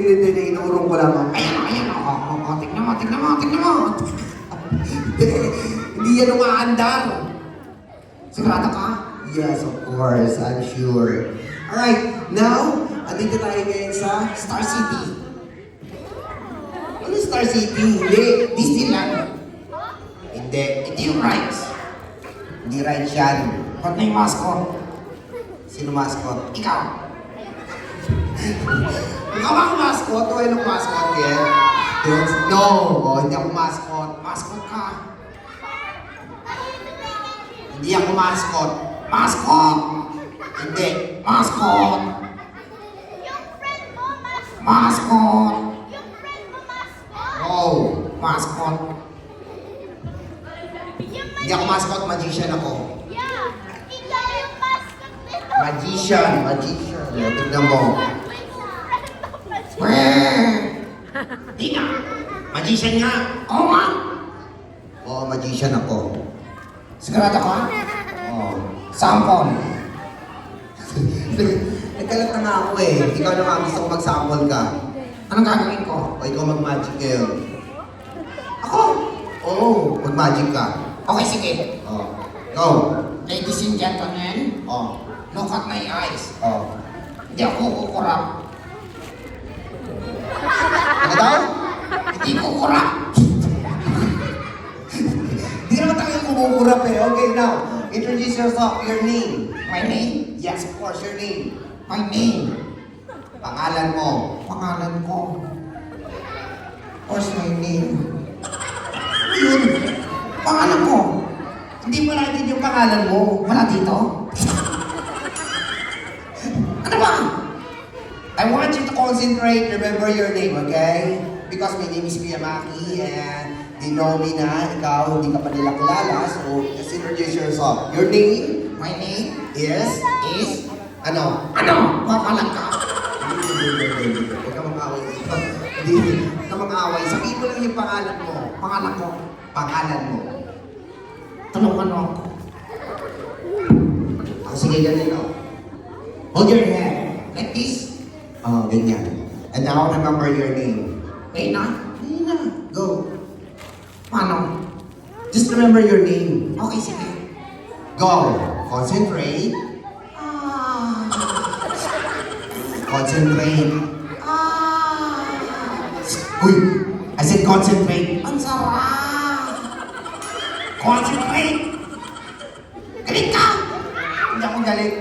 Hindi. Inuurong ko lamang. Ayan. Tignan mo. Hindi yan umaandar. Sigurado ka? Yes, of course. I'm sure. Alright, now, andito tayo ngayon sa Star City. Ano Star City? Hindi. Disneyland. Hindi. Hindi yung rides. Hindi right yan. Ba't may mascot? Sino mascot? Ikaw. Ikaw ang mascot o anong mascot yan? No, hindi ako mascot. Mascot ka. Hindi ako mascot. Mascot. Hindi. Mascot. Yung friend mo, mascot. Mascot. Yung friend mo, mascot. No. Mascot. Hindi ako mascot, magician ako. Yeah. Ikaw yung mascot nito. Magician. Tignan mo. Di nga. Magician nga. Oo nga. Oo, magician ako. Sigurado ka? Oo. Sample. Nagkalat na nga ako eh. Ikaw naman gusto ko mag-sample ka. Anong gagawin ko? O ikaw mag-magic ngayon. Ako? Oo, mag-magic ka. Okay, sige. Oo. Go. Ladies and gentlemen, Oo. look at my eyes. Oo. Hindi ako kukurap. Ano daw? Hindi kukurap. Hindi naman tayo kumukurap eh. Okay, now. Introduce yourself. Your name. My name? Yes, of course, your name. My name. Pangalan mo. Pangalan ko. What's my name? Yun. Pangalan ko. Hindi mo natin yung pangalan mo. Wala dito? Ano ba? I want you to concentrate. Remember your name, okay? Because my name is Kuya Maki and they know me na ikaw, hindi ka pa nila kilala. So, just introduce yourself. Your name My name is... is... Ano? Ano? Papalag ka. Huwag ka mag-away dito. Hindi ka mag-away. Sabihin mo lang yung pangalan mo. Pangalan ko. Pangalan mo. Tulungan mo ako. Sige, ganito. Hold your hand. Like this. Oh, ganyan. And now, remember your name. Okay na? Hindi na. Go. Paano? Just remember your name. Okay, sige. Go. Concentrate. Concentrate. Uy! I said concentrate. Ang sarap! Concentrate! Galing ka! Hindi ako galit.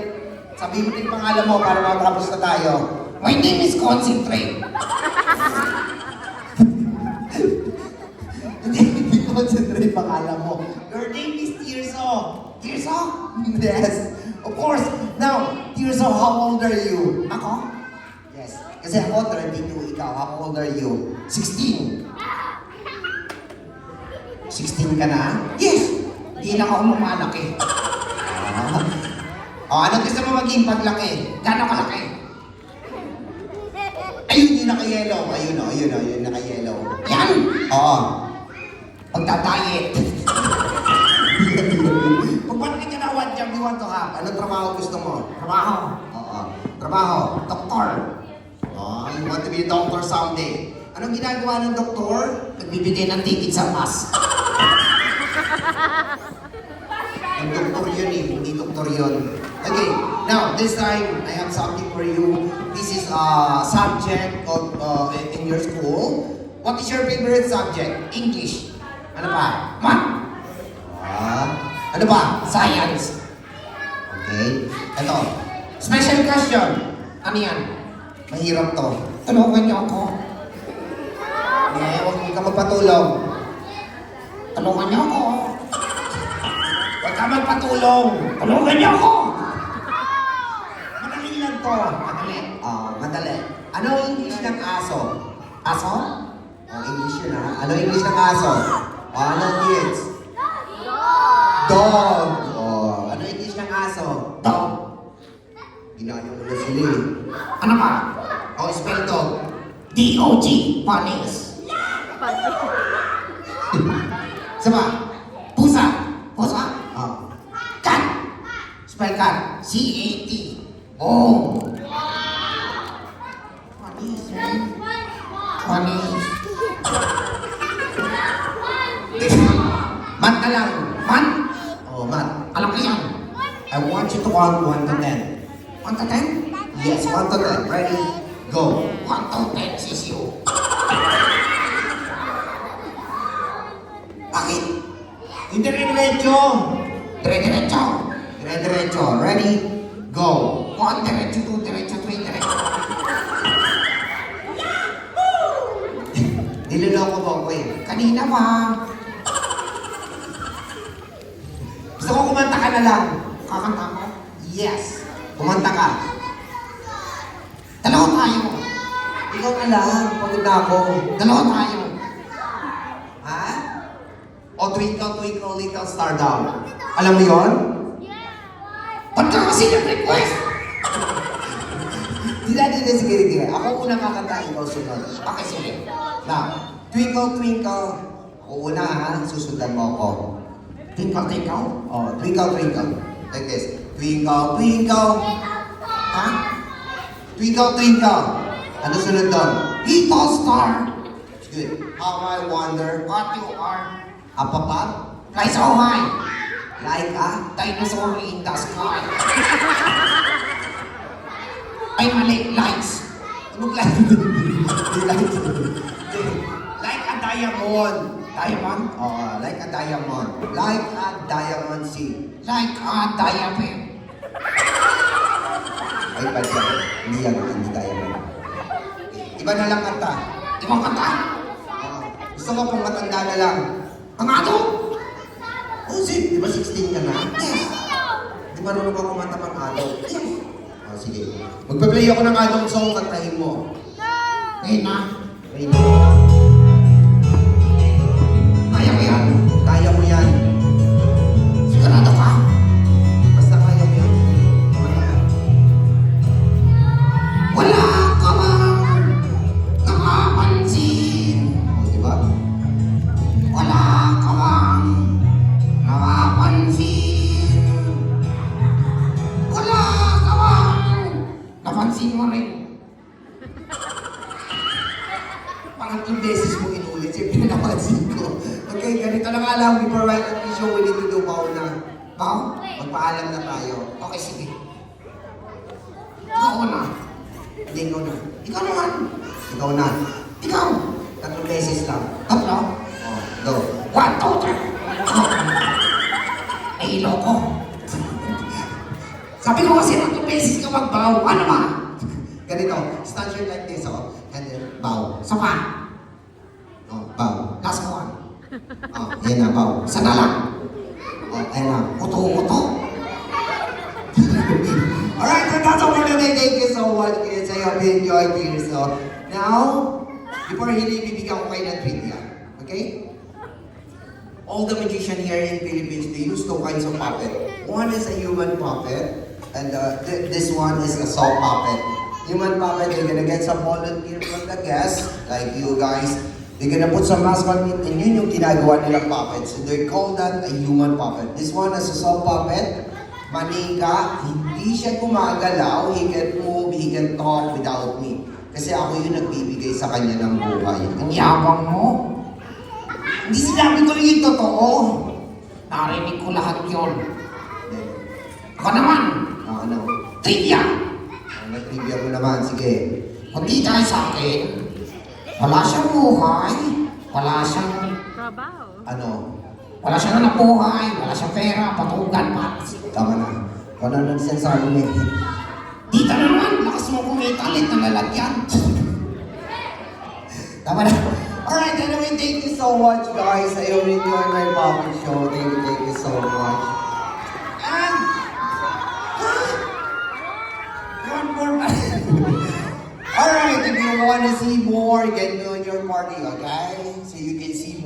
Sabihin mo din pangalan mo para matapos na tayo. My name is Concentrate. Hindi concentrate pangalan mo. Your name is Tirso. Tirso? Yes. Of course. Now, Tirso, how old are you? Ako? Yes. Kasi ako 32, ikaw. How old are you? 16. 16 ka na? Yes! Hindi lang ako lumalaki. Ano gusto mo maging paglaki? Gano'ng kalaki? Ayun yung naka-yellow. Ayun naka-yellow. Yan! Oo. Pagdadayet. Kung ba't ka na what job you want to have? Anong trabaho gusto mo? Trabaho. Oo. Trabaho. Doktor. Oh, you want to be a doctor someday. Anong ginagawa ng doktor? Nagbibigay ng ticket sa bus. Ang doktor yun eh, hindi doktor yun. Okay, now, this time, I have something for you. This is a subject of, in your school. What is your favorite subject? English. Ano pa? Math. Ano pa? Science. Okay, ito. Special question. Ano yan? Mahirap to. Tulungan niyo ako. Huwag ka magpatulong. Tulungan niyo ako. Huwag ka magpatulong. Tulungan niyo ako. Madali lang to. Madali. Madali. Ano ang English ng aso? Aso? English yun ha? Ano English ng aso? Ano kids? Dog. Ano English ng aso? Dog. Ginaya mo na sila eh. Ano pa? Spell dog. D-O-G. Panis. Sama. Pusa. Pusa. Cat. Spell cat. C-A-T. Oh. Panis. count 1 to 10. 1 to 10? Yes, 1 to 10. Ready? Go. 1 to 10, sisiyo. Bakit? Hindi diretso. Dire-diretso. Diretso. Ready? Go. 1, diretso, 2, diretso, 3, diretso. Niloloko mo ako eh. Kanina pa. Gusto ko kumanta ka na lang. Kakanta ko. Yes. Kumanta ka. Dalawa tayo. Ikaw na lang. Pagod na ako. Dalawa tayo. Ha? O Twinkle, Twinkle, Little Star daw. Alam mo yon? Ba't ka kasi nag-request? Sige. Ako unang kakanta, ikaw sunod. Okay, sige. Now, Twinkle, Twinkle. Ako una ha, susundan mo ako. Twinkle, twinkle. Oh, Twinkle, Twinkle. Like this. Twinkle, Twinkle. Ha? Twinkle, Twinkle. Ano sunod doon? Little star. Good. How I wonder What you are. up above, Fly so high. like a Dinosaur in the sky. Ay, mali. Lights. Anong like? Like a diamond. Diamond. Oh, like a diamond. Like a diamond sea. Like a diamond. Ay, pala. Hindi yan. Hindi diamond. Iba na lang kanta. Ibang kanta. Gusto ko pang matanda na lang. Ang ato. Oh, di ba 16 ka na? Yes. Di ba marunong ka kumanta pang adult? Yes. Oh, sige. Magpa-play ako ng adult song, kantahin mo. Ngayon na. Ready? Kaya mo yan. Kaya mo yan. Sigurado ka. Basta kaya mo yan. Kumanta ka. Wala ka bang nakapansin? Oh, di ba? Wala ka bang nakapansin? Wala ka bang napansin mo rin? Pangatlong beses mo inulit, siyempre napansin ko. Okay, ganito lang alam. Before I end the show, we need to do pauna. Bao? Magpaalam na tayo. Okay, sige. Ikaw na. Hindi, ikaw na. Ikaw naman. Ikaw na. Ikaw. Tatlong beses lang. Tatlo. Oh, go. 1, 2, 3. Ay, loko. Sabi ko kasi na 2 beses ka magbaw. Ano ba? Ganito, stand here like this, oh. And then, bow. Sa pa. Oh, bow. Last one. Oh, yan na, bow. Sa na lang. Oh, ayan na. Uto-uto. Alright, so that's all for today. Thank you so much, kids. I hope you enjoyed this. So, now, before hindi bibigyan ko kayo ng trivia, okay? All the magician here in Philippines, they use two kinds of puppet. One is a human puppet, and this one is a soft puppet. Human puppet, they're gonna get some volunteer from the guests, like you guys. They're gonna put some mask on it, and yun yung ginagawa nilang puppet. So they call that a human puppet. This one is a soft puppet. Manika, hindi siya gumagalaw, he can move, he can talk without me. Kasi ako yung nagbibigay sa kanya ng buhay. Ang yabang mo. Hindi sinabi ko yung totoo. Narinig ko lahat yun. Ako naman. Ano? Trivia. Nag-trivia mo naman, sige. Kung di dahil sa akin, wala siyang buhay, wala siyang, Ano? wala siyang nabuhay, wala siyang pera, patugan, patas. Tama na. Kung ano nang sinasabi mo eh. Dito naman, lakas mo kumitalit na lalagyan. Tama na. Alright, anyway, thank you so much, guys. I hope you enjoyed my puppet show. Thank you so much. And, one more. Alright, if you want to see more, get me on your party, okay? So you can see